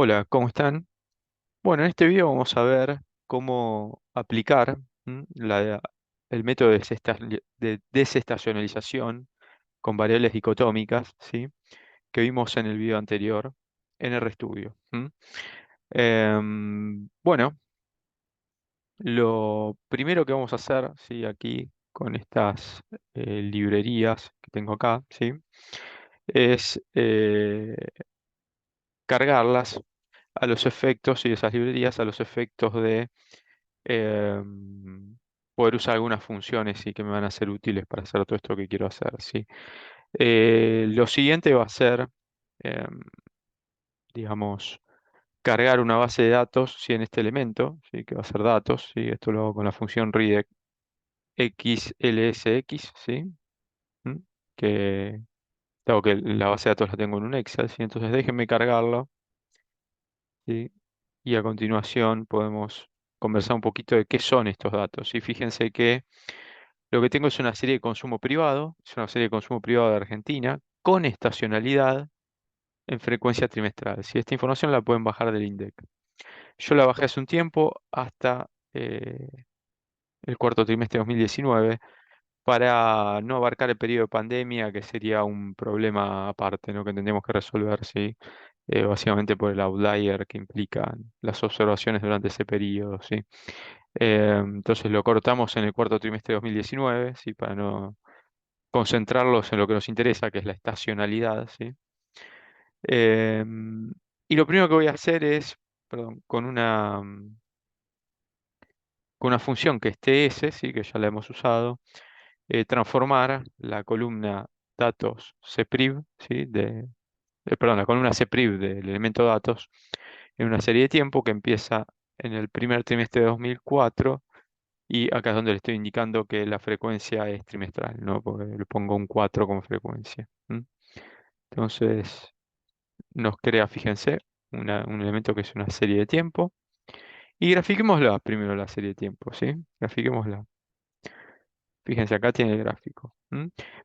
Hola, ¿cómo están? Bueno, en este video vamos a ver cómo aplicar el método de desestacionalización con variables dicotómicas, ¿sí? Que vimos en el video anterior en RStudio. Bueno, lo primero que vamos a hacer, ¿sí? Aquí con estas librerías que tengo acá, ¿sí? Es cargarlas a los efectos y esas librerías a los efectos de poder usar algunas funciones y que me van a ser útiles para hacer todo esto que quiero hacer, ¿sí? Lo siguiente va a ser, em, digamos, cargar una base de datos, ¿sí? En este elemento, ¿sí? Que va a ser datos, ¿sí? Esto lo hago con la función readXLSX, ¿sí? ¿Mm? Que, dado que la base de datos la tengo en un Excel, ¿sí? Entonces déjenme cargarlo, ¿sí? Y a continuación podemos conversar un poquito de qué son estos datos. Y fíjense que lo que tengo es una serie de consumo privado, es una serie de consumo privado de Argentina, con estacionalidad en frecuencia trimestral. Si esta información la pueden bajar del INDEC. Yo la bajé hace un tiempo hasta el cuarto trimestre de 2019 para no abarcar el periodo de pandemia, que sería un problema aparte, ¿no? Que tendríamos que resolver, ¿sí? Básicamente por el outlier que implican las observaciones durante ese periodo, ¿sí? Entonces lo cortamos en el cuarto trimestre de 2019, ¿sí? Para no concentrarlos en lo que nos interesa, que es la estacionalidad, ¿sí? Em, y lo primero que voy a hacer es, perdón, con una función que es TS, ¿sí? Que ya la hemos usado, transformar la columna datos cpriv, ¿sí? Perdón, la columna cpriv del elemento datos en una serie de tiempo que empieza en el primer trimestre de 2004 y acá es donde le estoy indicando que la frecuencia es trimestral, ¿no? Porque le pongo un 4 como frecuencia. Entonces nos crea, fíjense, un elemento que es una serie de tiempo. Y grafiquémosla primero la serie de tiempo, ¿sí? Grafiquémosla. Fíjense, acá tiene el gráfico.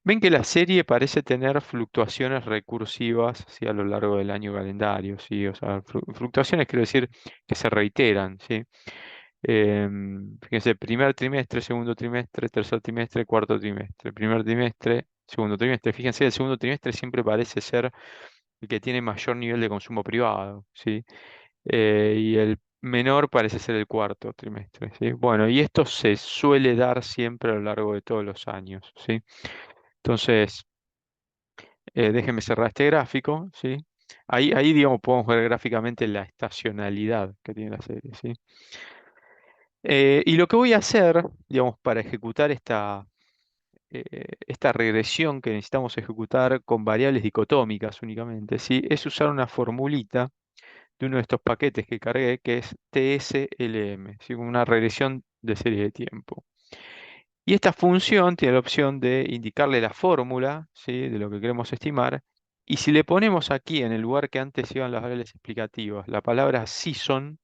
Ven que la serie parece tener fluctuaciones recursivas, ¿sí? A lo largo del año calendario, ¿sí? O sea, fluctuaciones quiero decir que se reiteran, ¿sí? Fíjense, primer trimestre, segundo trimestre, tercer trimestre, cuarto trimestre, primer trimestre, segundo trimestre. Fíjense, el segundo trimestre siempre parece ser el que tiene mayor nivel de consumo privado, ¿sí? Y el menor parece ser el cuarto trimestre, ¿sí? Bueno, y esto se suele dar siempre a lo largo de todos los años, ¿sí? Entonces, déjenme cerrar este gráfico, ¿sí? Ahí, digamos, podemos ver gráficamente la estacionalidad que tiene la serie, ¿sí? Y lo que voy a hacer, digamos, para ejecutar esta regresión que necesitamos ejecutar con variables dicotómicas únicamente, ¿sí? Es usar una formulita de uno de estos paquetes que cargué, que es TSLM, ¿sí? Una regresión de serie de tiempo. Y esta función tiene la opción de indicarle la fórmula, ¿sí? De lo que queremos estimar. Y si le ponemos aquí, en el lugar que antes iban las variables explicativas, la palabra season,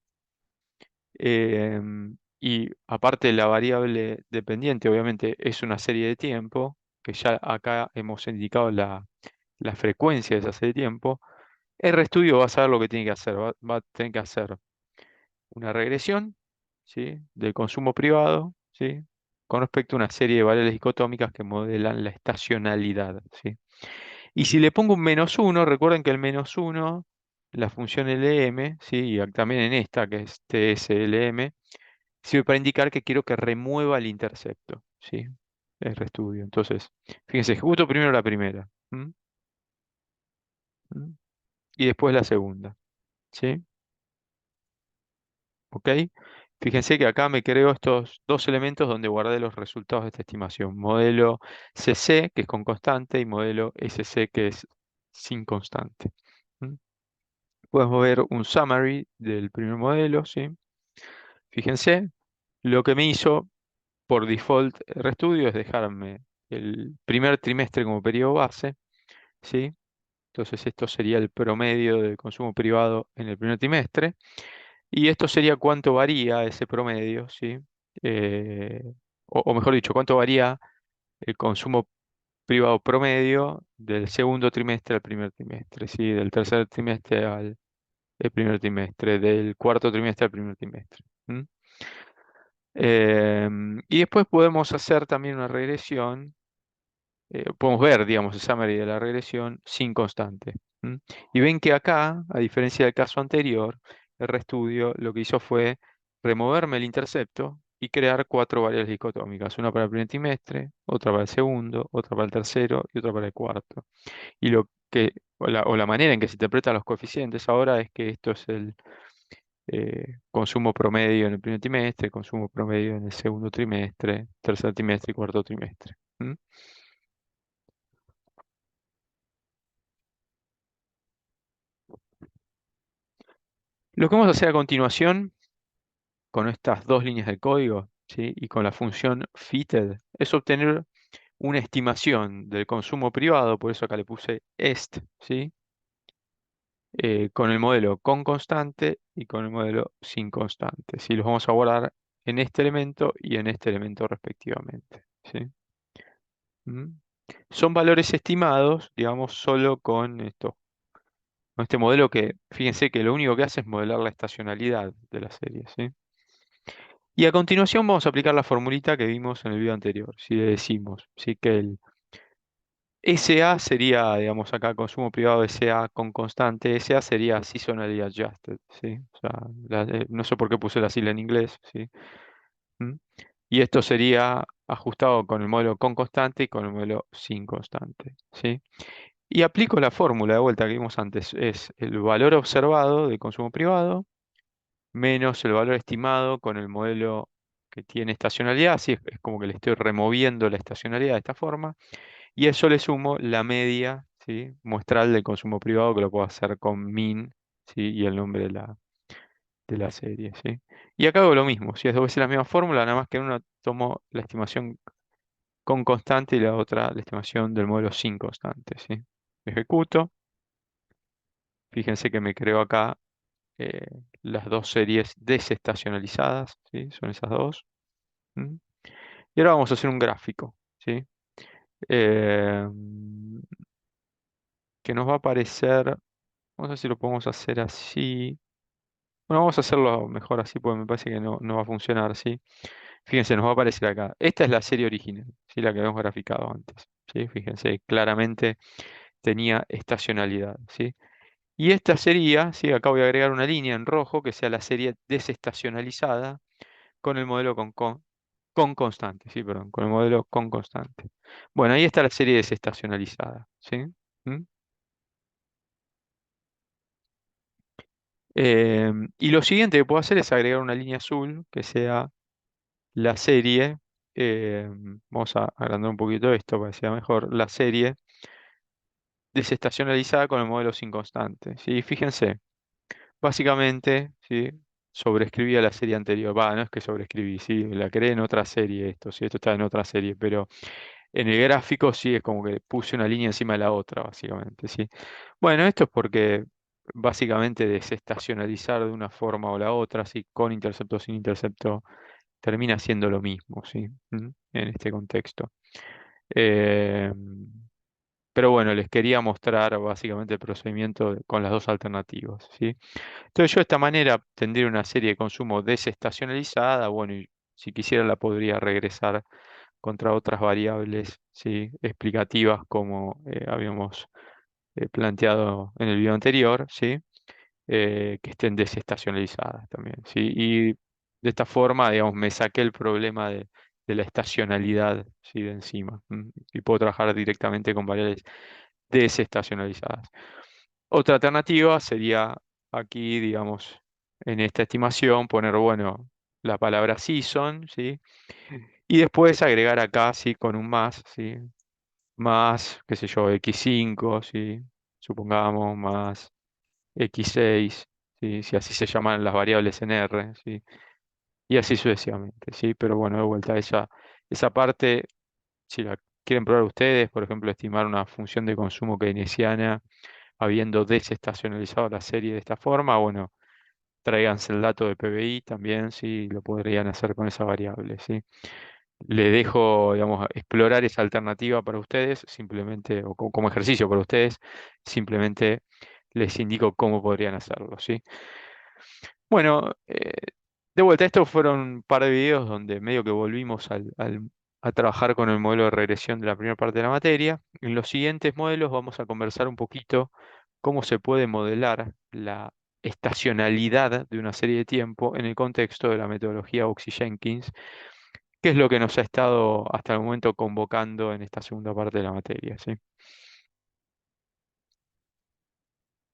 y aparte la variable dependiente, obviamente, es una serie de tiempo, que ya acá hemos indicado la frecuencia de esa serie de tiempo, RStudio va a saber lo que tiene que hacer. Va a tener que hacer una regresión, ¿sí? Del consumo privado, ¿sí? Con respecto a una serie de variables dicotómicas que modelan la estacionalidad, ¿sí? Y si le pongo un -1, recuerden que el -1, la función LM, ¿sí? Y también en esta, que es TSLM, sirve para indicar que quiero que remueva el intercepto, ¿sí? El restudio. Entonces, fíjense, ejecuto primero la primera, ¿m? ¿m? Y después la segunda, ¿sí? ¿Ok? Fíjense que acá me creo estos dos elementos donde guardé los resultados de esta estimación. Modelo CC, que es con constante, y modelo SC, que es sin constante. ¿m? Podemos ver un summary del primer modelo, ¿sí? Fíjense, lo que me hizo por default RStudio es dejarme el primer trimestre como periodo base, ¿sí? Entonces esto sería el promedio del consumo privado en el primer trimestre. Y esto sería cuánto varía ese promedio, ¿sí? Eh, o mejor dicho, cuánto varía el consumo privado promedio del segundo trimestre al primer trimestre, ¿sí? Del tercer trimestre el primer trimestre, del cuarto trimestre al primer trimestre. ¿M? Y después podemos hacer también una regresión, podemos ver, digamos, el summary de la regresión sin constante. ¿M? Y ven que acá, a diferencia del caso anterior, el RStudio lo que hizo fue removerme el intercepto y crear cuatro variables dicotómicas, una para el primer trimestre, otra para el segundo, otra para el tercero y otra para el cuarto. Y lo que, o la manera en que se interpretan los coeficientes ahora es que esto es el consumo promedio en el primer trimestre, consumo promedio en el segundo trimestre, tercer trimestre y cuarto trimestre. ¿M? Lo que vamos a hacer a continuación con estas dos líneas de código, ¿sí? Y con la función fitted es obtener una estimación del consumo privado, por eso acá le puse ¿sí? Con el modelo con constante y con el modelo sin constante. ¿Sí? Los vamos a guardar en este elemento y en este elemento respectivamente. ¿Sí? ¿Mm? Son valores estimados, digamos, solo con esto, con este modelo que, fíjense que lo único que hace es modelar la estacionalidad de la serie. ¿Sí? Y a continuación vamos a aplicar la formulita que vimos en el video anterior. Si le decimos, ¿sí? Que el SA sería, digamos, acá consumo privado SA con constante, SA sería seasonally adjusted, ¿sí? O sea, no sé por qué puse la sigla en inglés, ¿sí? ¿Mm? Y esto sería ajustado con el modelo con constante y con el modelo sin constante, ¿sí? Y aplico la fórmula de vuelta que vimos antes, es el valor observado de consumo privado menos el valor estimado con el modelo que tiene estacionalidad, así es como que le estoy removiendo la estacionalidad de esta forma. Y a eso le sumo la media, ¿sí? Muestral del consumo privado, que lo puedo hacer con min, ¿sí? Y el nombre de la serie, ¿sí? Y acá hago lo mismo, si es dos veces la misma fórmula, nada más que en una tomo la estimación con constante y la otra la estimación del modelo sin constante, ¿sí? Ejecuto, fíjense que me creo acá eh, las dos series desestacionalizadas, ¿sí? Son esas dos. ¿M? Y ahora vamos a hacer un gráfico, ¿sí? Eh, que nos va a aparecer. Vamos a ver si lo podemos hacer así. Bueno, vamos a hacerlo mejor así porque me parece que no va a funcionar así. Fíjense, nos va a aparecer acá. Esta es la serie original, ¿sí? La que habíamos graficado antes. ¿Sí? Fíjense, claramente tenía estacionalidad, ¿sí? Y esta sería, ¿sí? Acá voy a agregar una línea en rojo que sea la serie desestacionalizada con el modelo con constante, sí, perdón, con el modelo con constante. Bueno, ahí está la serie desestacionalizada, ¿sí? ¿Mm? Y lo siguiente que puedo hacer es agregar una línea azul que sea la serie, vamos a agrandar un poquito esto para que sea mejor, la serie desestacionalizada con el modelo sin constante. ¿Sí? Fíjense, básicamente, ¿sí? Sobreescribí a la serie anterior. Va, no es que sobreescribí, sí, la creé en otra serie esto, sí, esto está en otra serie, pero en el gráfico sí es como que puse una línea encima de la otra, básicamente, sí. Bueno, esto es porque básicamente desestacionalizar de una forma o la otra, sí, con intercepto o sin intercepto, termina siendo lo mismo, ¿sí? En este contexto. Eh, pero bueno, les quería mostrar básicamente el procedimiento con las dos alternativas, ¿sí? Entonces yo de esta manera tendría una serie de consumo desestacionalizada, bueno, y si quisiera la podría regresar contra otras variables, ¿sí? Explicativas como habíamos planteado en el video anterior, ¿sí? Que estén desestacionalizadas también, ¿sí? Y de esta forma, digamos, me saqué el problema de la estacionalidad, ¿sí? De encima, y puedo trabajar directamente con variables desestacionalizadas. Otra alternativa sería aquí, digamos, en esta estimación, poner, bueno, la palabra season, ¿sí? Y después agregar acá, sí, con un más, ¿sí? Más, qué sé yo, x5, ¿sí? Supongamos, más x6, ¿sí? Si así se llaman las variables en R, ¿sí? Y así sucesivamente, ¿sí? Pero bueno, de vuelta, esa parte, si la quieren probar ustedes, por ejemplo, estimar una función de consumo keynesiana habiendo desestacionalizado la serie de esta forma, bueno, tráiganse el dato de PBI también, ¿sí? Lo podrían hacer con esa variable, ¿sí? Le dejo, digamos, explorar esa alternativa para ustedes, simplemente, o como ejercicio para ustedes, simplemente les indico cómo podrían hacerlo, ¿sí? Bueno, de vuelta, estos fueron un par de videos donde medio que volvimos a trabajar con el modelo de regresión de la primera parte de la materia. En los siguientes modelos vamos a conversar un poquito cómo se puede modelar la estacionalidad de una serie de tiempo en el contexto de la metodología Boxy-Jenkins, que es lo que nos ha estado hasta el momento convocando en esta segunda parte de la materia, ¿sí?